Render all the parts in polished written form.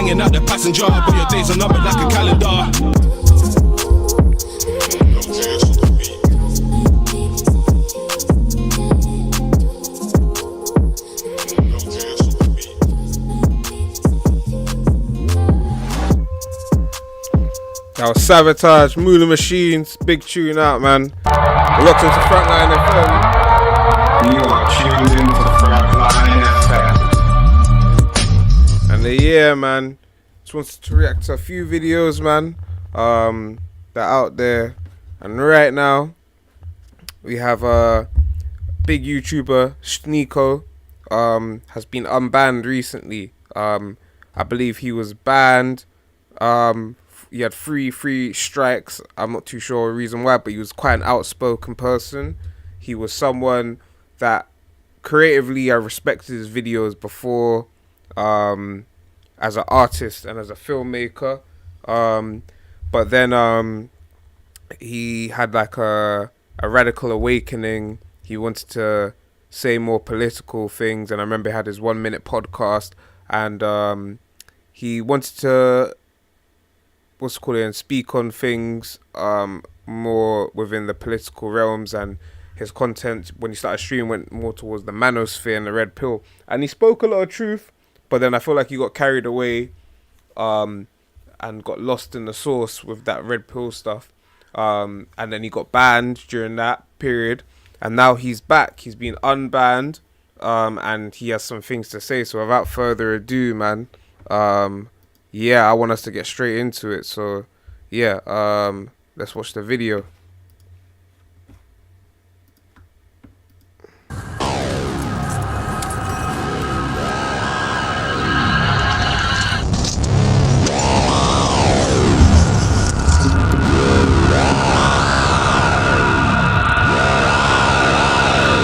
hanging out the passenger, but your days are numbered like a calendar. That was Sabotage, Moolah Machines, big tune out, man. We're locked into Frontline FM. You are tuned into Frontline FM. And yeah, man, just wanted to react to a few videos, man, that are out there. And right now, we have a big YouTuber, SNEAKO, has been unbanned recently. I believe he was banned. He had three strikes. I'm not too sure the reason why, but he was quite an outspoken person. He was someone that creatively I respected his videos before, as an artist and as a filmmaker. But then he had like a radical awakening. He wanted to say more political things, and I remember he had his 1 minute podcast, and he wanted to and speak on things more within the political realms, and his content when he started streaming went more towards the manosphere and the red pill, and he spoke a lot of truth, but then I feel like he got carried away and got lost in the sauce with that red pill stuff, and then he got banned during that period, and now he's back. He's been unbanned, and he has some things to say. So without further ado, man, yeah, I want us to get straight into it. So, yeah, let's watch the video.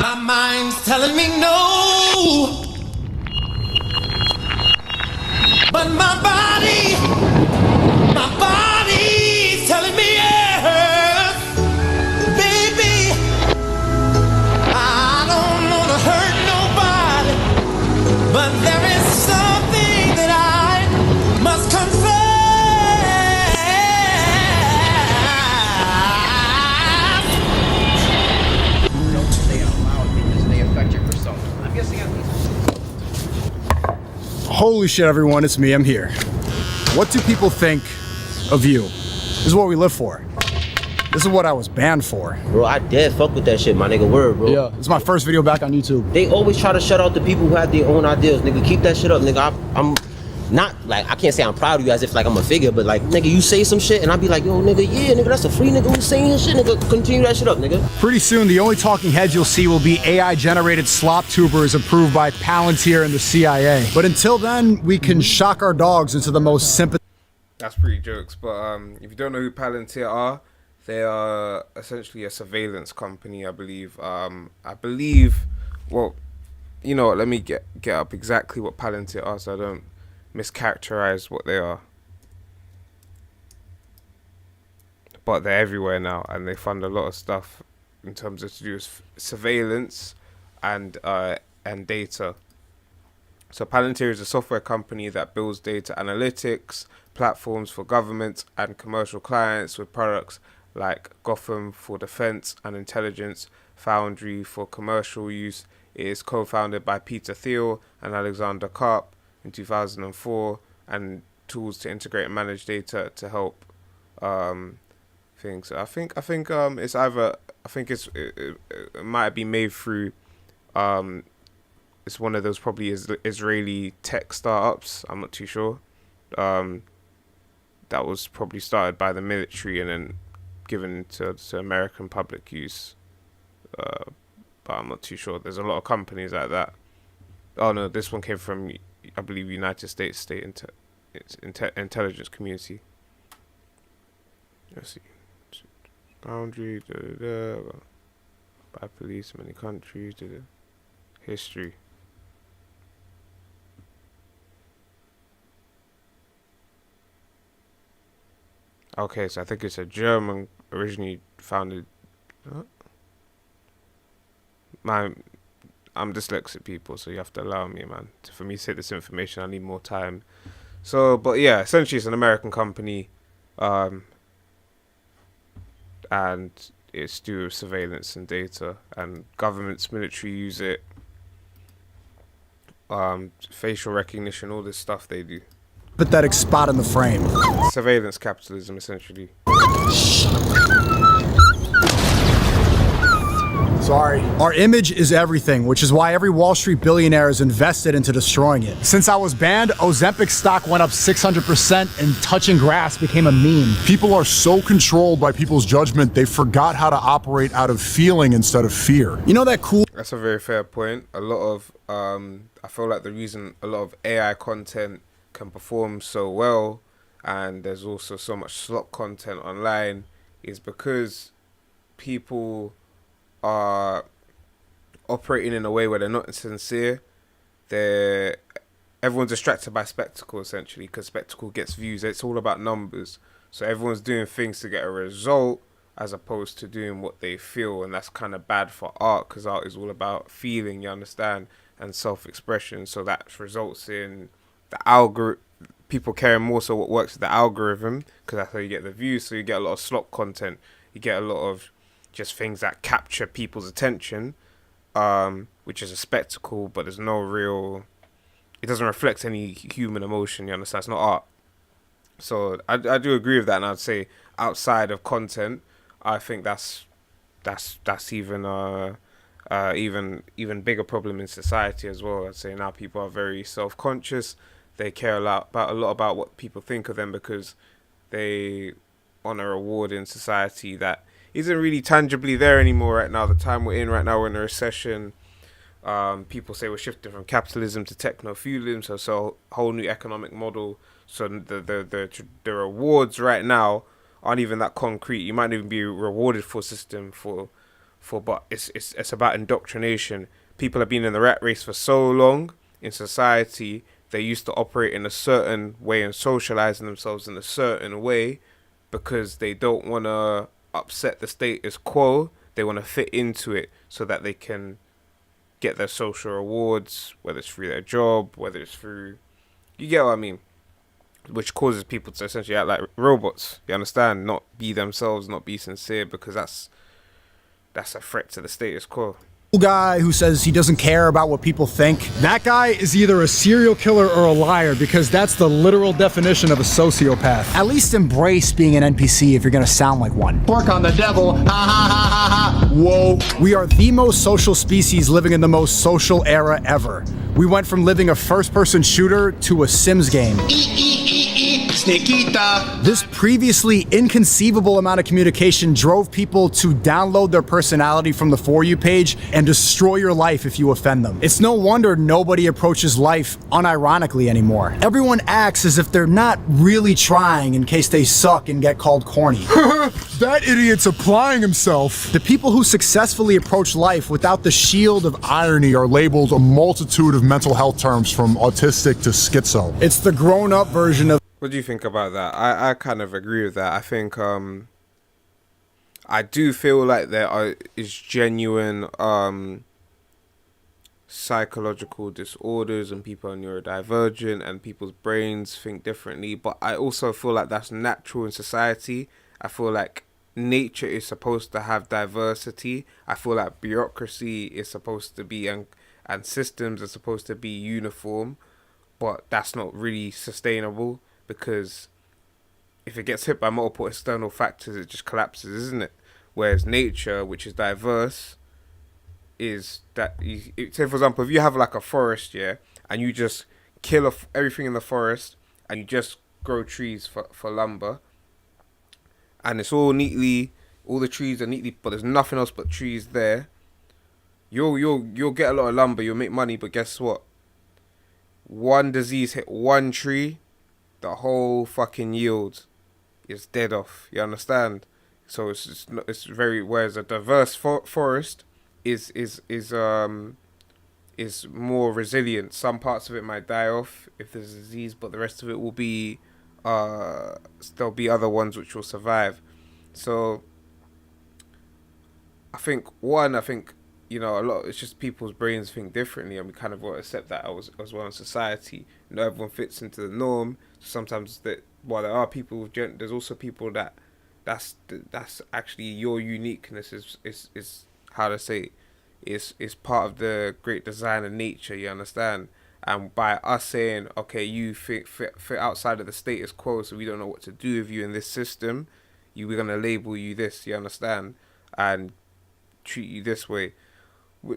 My mind's telling me no, but my body's telling me yes. Baby, I don't wanna hurt nobody, but there is something that I must confess. Don't say out loud because they affect your persona. I'm guessing at least. Holy shit, everyone, it's me, I'm here. What do people think of you? This is what we live for. This is what I was banned for. Bro, I dead fuck with that shit, my nigga. Word, bro. Yeah, it's my first video back on YouTube. They always try to shut out the people who have their own ideals, nigga. Keep that shit up, nigga. I'm not, like, I can't say I'm proud of you as if, like, I'm a figure, but, like, nigga, you say some shit, and I be like, yo, nigga, yeah, nigga, that's a free nigga who's saying shit, nigga. Continue that shit up, nigga. Pretty soon, the only talking heads you'll see will be AI-generated slop tubers approved by Palantir and the CIA. But until then, we can shock our dogs into the most sympathetic. That's pretty jokes, but if you don't know who Palantir are, they are essentially a surveillance company, I believe. Well, you know what, let me get up exactly what Palantir are so I don't mischaracterize what they are. But they're everywhere now, and they fund a lot of stuff in terms of to do with surveillance and data. So Palantir is a software company that builds data analytics platforms for government and commercial clients with products like Gotham for defense and intelligence, Foundry for commercial use. It is co-founded by Peter Thiel and Alexander Karp in 2004, and tools to integrate and manage data to help things. I think it's either, it might be made through it's one of those probably Israeli tech startups. I'm not too sure. That was probably started by the military and then given to American public use. But I'm not too sure. There's a lot of companies like that. Oh no, this one came from, I believe, United States intelligence community. Let's see. Boundary, by police, many countries, history. Okay, so I think it's a German, originally founded. I'm dyslexic, people, so you have to allow me, man. For me to say this information, I need more time. So, but yeah, essentially it's an American company, and it's to do with surveillance and data, and governments, military use it, facial recognition, all this stuff they do. Pathetic spot in the frame. Surveillance capitalism, essentially. Sorry. Our image is everything, which is why every Wall Street billionaire is invested into destroying it. Since I was banned, Ozempic stock went up 600% and touching grass became a meme. People are so controlled by people's judgment, they forgot how to operate out of feeling instead of fear. You know that cool... That's a very fair point. A lot of, I feel like the reason a lot of AI content can perform so well, and there's also so much slop content online, is because people are operating in a way where they're not sincere. Everyone's distracted by spectacle, essentially, because spectacle gets views. It's all about numbers. So everyone's doing things to get a result as opposed to doing what they feel, and that's kind of bad for art, because art is all about feeling, you understand, and self-expression. So that results in the algorithm, people caring more so what works with the algorithm, because that's how you get the views. So you get a lot of slop content, you get a lot of just things that capture people's attention, which is a spectacle, but there's no real, it doesn't reflect any human emotion, you understand? It's not art. So I do agree with that, and I'd say outside of content, I think that's even even bigger problem in society as well. I'd say now people are very self-conscious. They care a lot about what people think of them, because they want a reward in society that isn't really tangibly there anymore right now. The time we're in right now, we're in a recession. People say we're shifting from capitalism to techno-feudalism, so a whole new economic model. So the rewards right now aren't even that concrete. You might even be rewarded for a system but it's about indoctrination. People have been in the rat race for so long in society. They used to operate in a certain way and socializing themselves in a certain way because they don't want to upset the status quo. They want to fit into it so that they can get their social rewards, whether it's through their job, whether it's through, you get what I mean, which causes people to essentially act like robots, you understand, not be themselves, not be sincere, because that's a threat to the status quo. Guy who says he doesn't care about what people think, that guy is either a serial killer or a liar, because that's the literal definition of a sociopath. At least embrace being an NPC if you're gonna sound like one. Work on the devil. Ha ha ha ha ha. Whoa. We are the most social species living in the most social era ever. We went from living a first-person shooter to a Sims game. Sneakita. This previously inconceivable amount of communication drove people to download their personality from the For You page and destroy your life if you offend them. It's no wonder nobody approaches life unironically anymore. Everyone acts as if they're not really trying in case they suck and get called corny. That idiot's applying himself. The people who successfully approach life without the shield of Irony are labeled a multitude of mental health terms, from autistic to schizo. It's the grown-up version of... What do you think about that? I kind of agree with that. I think I do feel like there is genuine psychological disorders, and people are neurodivergent, and people's brains think differently. But I also feel like that's natural in society. I feel like nature is supposed to have diversity. I feel like bureaucracy is supposed to be and systems are supposed to be uniform, but that's not really sustainable, because if it gets hit by multiple external factors, it just collapses, isn't it? Whereas nature, which is diverse, is that, say for example, if you have like a forest, yeah, and you just kill everything in the forest, and you just grow trees for lumber, and it's all the trees are neatly, but there's nothing else but trees there, you'll get a lot of lumber, you'll make money, but guess what? One disease hit one tree, the whole fucking yield is dead off. You understand? So it's very, whereas a diverse forest is more resilient. Some parts of it might die off if there's a disease, but the rest of it will be there'll be other ones which will survive. So I think you know, a lot, it's just people's brains think differently, and we kind of want to accept that as well in society. Not everyone fits into the norm, sometimes that while there are people with there's also people that's actually your uniqueness is how to say is part of the great design of nature, you understand? And by us saying, okay, you fit outside of the status quo, so we don't know what to do with you in this system, we're gonna label you this, you understand, and treat you this way.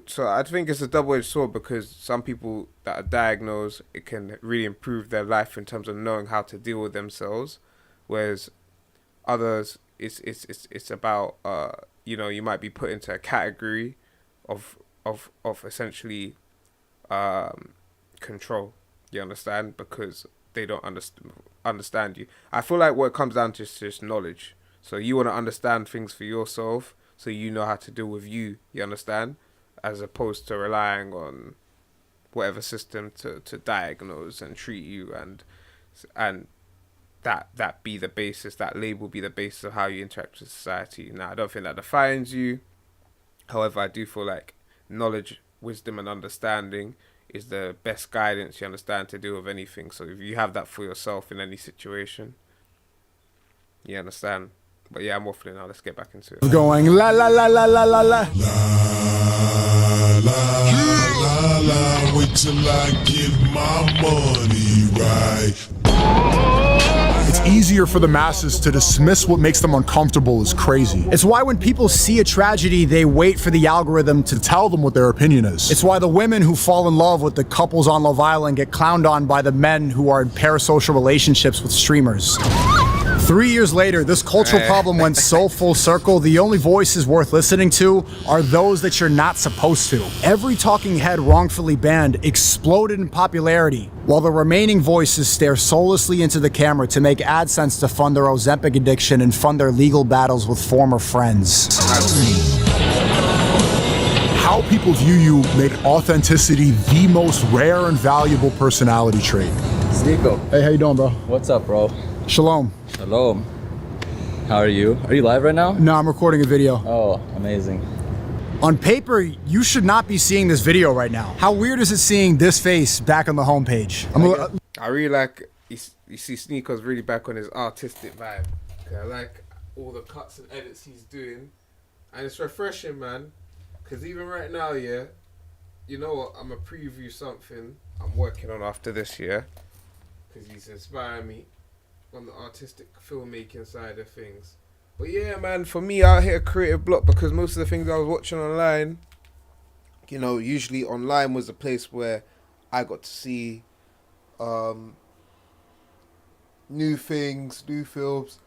So I think it's a double-edged sword, because some people that are diagnosed, it can really improve their life in terms of knowing how to deal with themselves, whereas others, it's about you might be put into a category of essentially control, you understand, because they don't understand you. I feel like what it comes down to is just knowledge. So you want to understand things for yourself, so you know how to deal with you understand, as opposed to relying on whatever system to diagnose and treat you, and that be the basis, that label be the basis of how you interact with society. Now, I don't think that defines you. However, I do feel like knowledge, wisdom and understanding is the best guidance, you understand, to deal with anything. So if you have that for yourself in any situation, you understand. But yeah, I'm waffling now. Let's get back into it. Going la la la la la la la. La, wait till I get my money right. It's easier for the masses to dismiss what makes them uncomfortable as crazy. It's why when people see a tragedy, they wait for the algorithm to Tell them what their opinion is. It's why the women who fall in love with the couples on Love Island get clowned on by the men who are in parasocial relationships with streamers. 3 years later, this cultural problem went so full circle, the only voices worth listening to are those that you're not supposed to. Every talking head wrongfully banned exploded in popularity, while the remaining voices stare soullessly into the camera to make AdSense to fund their Ozempic addiction and fund their legal battles with former friends. How people view you made authenticity the most rare and valuable personality trait. SNEAKO. Hey, how you doing, bro? What's up, bro? Shalom. Shalom. How are you? Are you live right now? No, I'm recording a video. Oh, amazing. On paper, you should not be seeing this video right now. How weird is it seeing this face back on the homepage? I really like, you see SNEAKO's really back on his artistic vibe. I like all the cuts and edits he's doing. And it's refreshing, man. Because even right now, yeah, you know what, I'm going to preview something I'm working on after this, yeah? Because he's inspiring me on the artistic filmmaking side of things. But yeah, man, for me, I hit a creative block because most of the things I was watching online, you know, usually online was a place where I got to see new things, new films,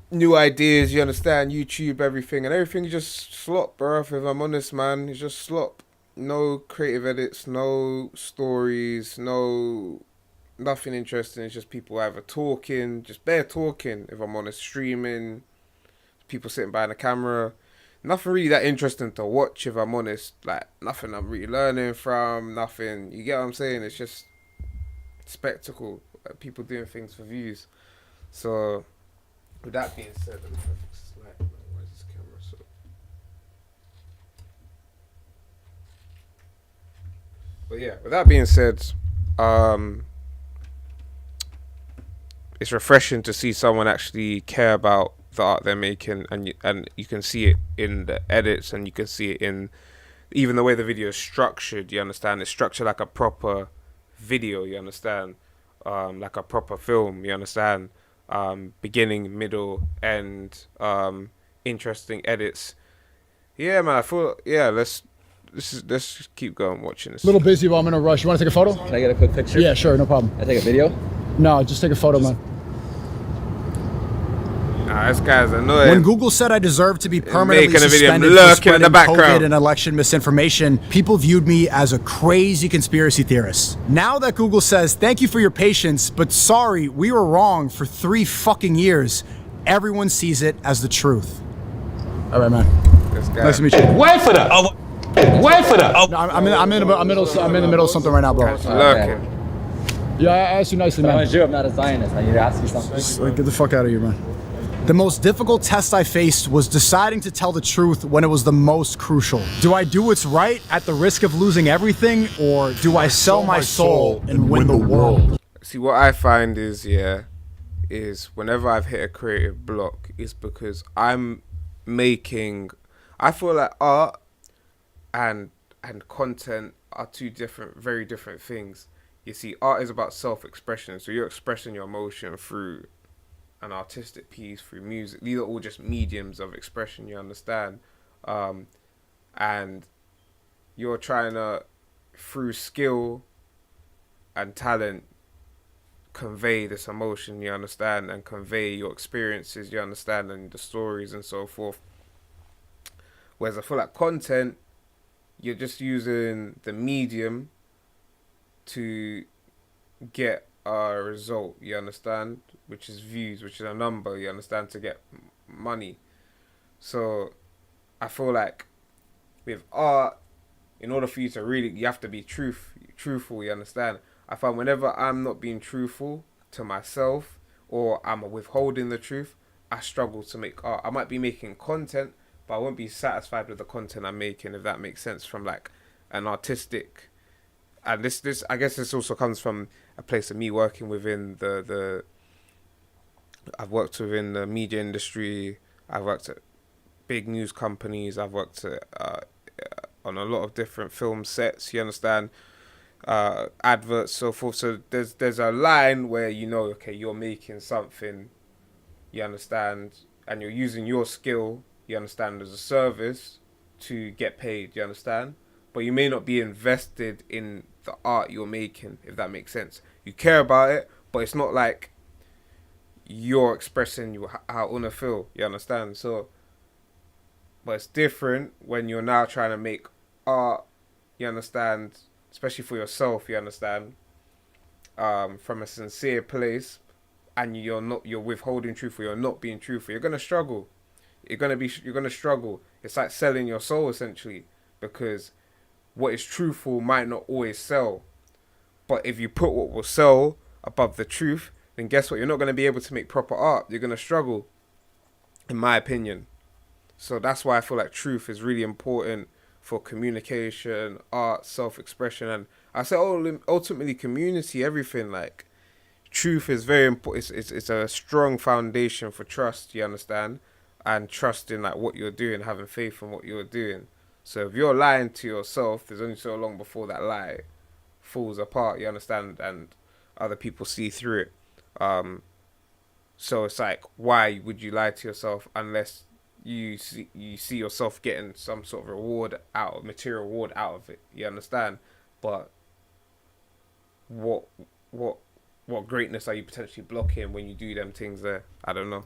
new ideas, you understand, YouTube, everything, and everything just slop, bro. If I'm honest, man, it's just slop. No creative edits, no stories, nothing interesting. It's just people either talking, just bare talking, if I'm honest, streaming, people sitting behind the camera. Nothing really that interesting to watch, if I'm honest. Like, nothing I'm really learning from, nothing. You get what I'm saying? It's just spectacle, like people doing things for views. So, with that being said, let me fix this light, man. Where's this camera? So, but yeah, with that being said, it's refreshing to see someone actually care about the art they're making, and you can see it in the edits, and you can see it in even the way the video is structured. You understand? It's structured like a proper video. You understand? Like a proper film. You understand? Beginning, middle, end. Interesting edits. Yeah, man. I feel let's just keep going watching this. A little busy, but I'm in a rush. You want to take a photo? Can I get a quick picture? Yeah, sure, no problem. Can I take a video? No, just take a photo, man. Nah, this guy's annoying. When Google said I deserved to be permanently Making a video, suspended lurking for in spreading the background. COVID and election misinformation, people viewed me as a crazy conspiracy theorist. Now that Google says, thank you for your patience, but sorry, we were wrong for 3 fucking years, everyone sees it as the truth. All right, man. This guy. Nice to meet you. Wait for that. Oh, wait for that. Oh. No, I'm in the middle of something right now, bro. Lurking. Yeah, I asked you nicely, I man. want you. I'm not a Zionist. I need to ask you something. Just, like, get the fuck out of here, man. The most difficult test I faced was deciding to tell the truth when it was the most crucial. Do I do what's right at the risk of losing everything, or do I sell my soul and win the world? See, what I find is, is whenever I've hit a creative block, is because I feel like art and content are two very different things. You see, art is about self-expression, so you're expressing your emotion through an artistic piece, through music. These are all just mediums of expression, you understand? And you're trying to, through skill and talent, convey this emotion, you understand, and convey your experiences, you understand, and the stories and so forth. Whereas I feel like content, you're just using the medium to get a result, you understand, which is views, which is a number, you understand, to get money. So I feel like with art, in order for you to really, you have to be truthful, you understand. I find whenever I'm not being truthful to myself, or I'm withholding the truth, I struggle to make art. I might be making content, but I won't be satisfied with the content I'm making, if that makes sense, from like an artistic. And this I guess this also comes from a place of me working within I've worked within the media industry. I've worked at big news companies. I've worked on a lot of different film sets, you understand, adverts, so forth. So there's a line where, you know, okay, you're making something, you understand, and you're using your skill, you understand, as a service to get paid, you understand. But you may not be invested in the art you're making, if that makes sense. You care about it, but it's not like you're expressing how you feel, you understand? So, but it's different when you're now trying to make art, you understand, especially for yourself, you understand, from a sincere place, and you're withholding truth, or you're not being truthful. You're gonna struggle. You're gonna struggle. It's like selling your soul, essentially, because what is truthful might not always sell. But if you put what will sell above the truth, then guess what? You're not going to be able to make proper art. You're going to struggle, in my opinion. So that's why I feel like truth is really important for communication, art, self-expression. And I say ultimately community, everything. Like, truth is very important. It's a strong foundation for trust, you understand? And trust in like what you're doing, having faith in what you're doing. So if you're lying to yourself, there's only so long before that lie falls apart, you understand, and other people see through it. So it's like, why would you lie to yourself unless you see yourself getting some sort of material reward out of it, you understand? But what greatness are you potentially blocking when you do them things there? I don't know.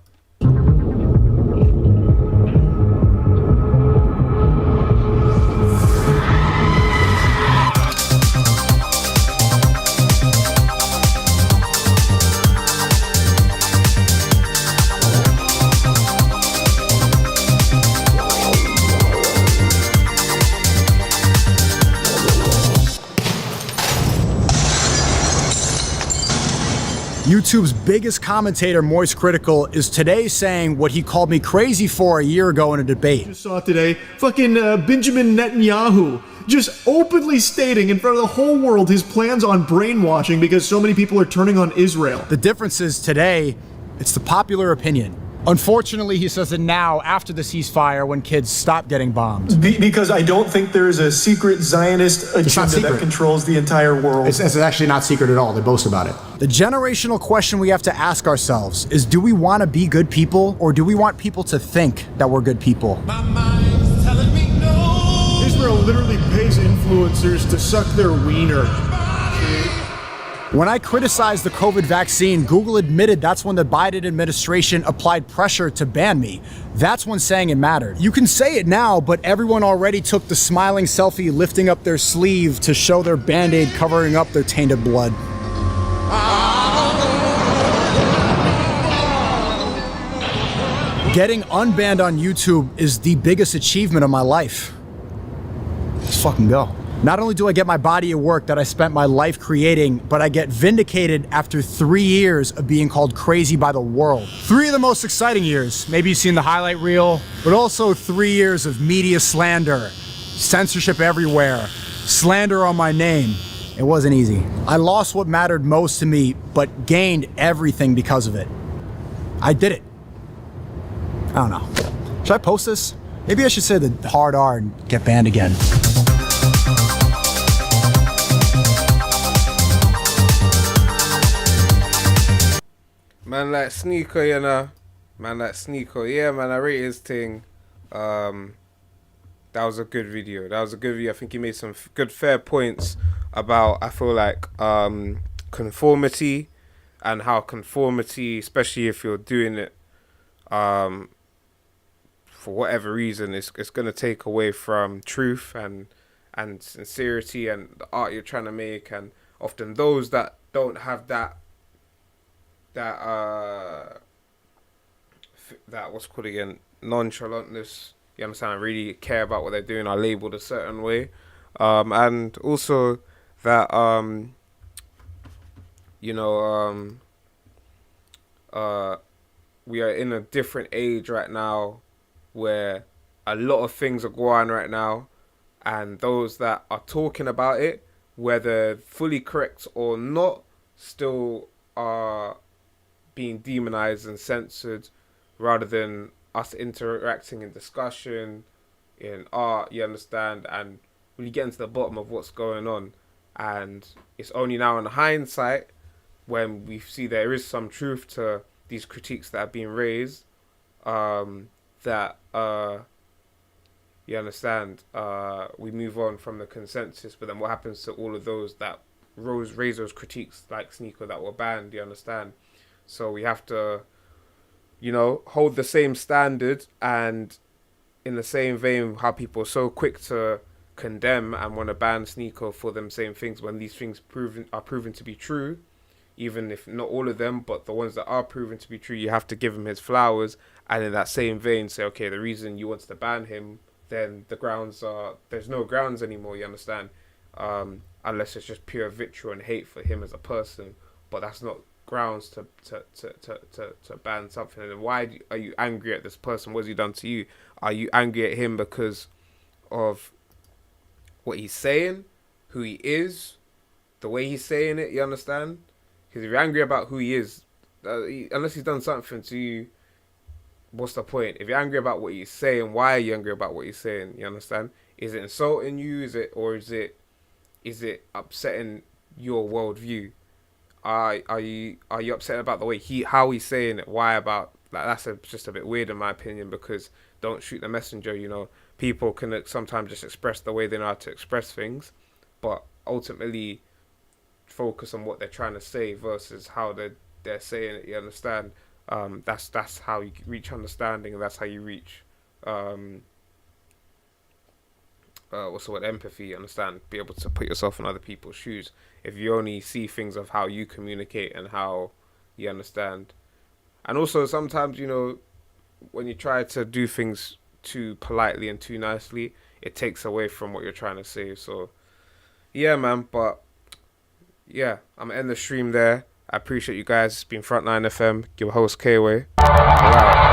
YouTube's biggest commentator, Moist Critical, is today saying what he called me crazy for a year ago in a debate. Just saw today, fucking Benjamin Netanyahu just openly stating in front of the whole world his plans on brainwashing because so many people are turning on Israel. The difference is today, it's the popular opinion. Unfortunately, he says it now after the ceasefire when kids stop getting bombed. Because I don't think there is a secret Zionist agenda that controls the entire world. It's actually not secret at all. They boast about it. The generational question we have to ask ourselves is, do we want to be good people, or do we want people to think that we're good people? My mind's telling me no. Israel literally pays influencers to suck their wiener. When I criticized the COVID vaccine, Google admitted that's when the Biden administration applied pressure to ban me. That's when saying it mattered. You can say it now, but everyone already took the smiling selfie lifting up their sleeve to show their Band-Aid covering up their tainted blood. Getting unbanned on YouTube is the biggest achievement of my life. Let's fucking go. Not only do I get my body of work that I spent my life creating, but I get vindicated after 3 years of being called crazy by the world. 3 of the most exciting years. Maybe you've seen the highlight reel, but also 3 years of media slander, censorship everywhere, slander on my name. It wasn't easy. I lost what mattered most to me, but gained everything because of it. I did it. I don't know. Should I post this? Maybe I should say the hard R and get banned again. Man like SNEAKO, you know. Man like SNEAKO. Yeah, man, I rate his thing. That was a good video. I think he made some good, fair points about, I feel like, conformity, and how conformity, especially if you're doing it for whatever reason, it's going to take away from truth and sincerity and the art you're trying to make. And often those that don't have that what's called again, nonchalantness, you understand, really care about what they're doing, are labeled a certain way. And also that we are in a different age right now where a lot of things are going on right now, and those that are talking about it, whether fully correct or not, still are being demonized and censored, rather than us interacting in discussion, in art, you understand, and really getting to the bottom of what's going on. And it's only now in hindsight, when we see there is some truth to these critiques that are being raised, that you understand, we move on from the consensus. But then what happens to all of those that raise those critiques, like SNEAKO, that were banned, you understand? So we have to, hold the same standard, and in the same vein, how people are so quick to condemn and want to ban SNEAKO for them same things, when these things are proven to be true, even if not all of them, but the ones that are proven to be true, you have to give him his flowers. And in that same vein, say, okay, the reason you want to ban him, then the grounds are, there's no grounds anymore, you understand? Unless it's just pure vitriol and hate for him as a person, but that's not grounds to ban something. And then why are you angry at this person? What has he done to you? Are you angry at him because of what he's saying, who he is, the way he's saying it, you understand? Because if you're angry about who he is, unless he's done something to you, what's the point? If you're angry about what he's saying, why are you angry about what he's saying? You understand? Is it insulting you? Is it upsetting your worldview? Are you upset about the way how he's saying it? Why about, like, that's just a bit weird in my opinion, because don't shoot the messenger, People can sometimes just express the way they know how to express things, but ultimately focus on what they're trying to say versus how they're saying it, you understand? That's how you reach understanding, and that's how you reach empathy, you understand? Be able to put yourself in other people's shoes. If you only see things of how you communicate and how you understand. And also sometimes, when you try to do things too politely and too nicely, it takes away from what you're trying to say. So yeah, man, but yeah, I'm gonna end the stream there. I appreciate you guys. It's been Frontline FM, your host K-Way. Alright.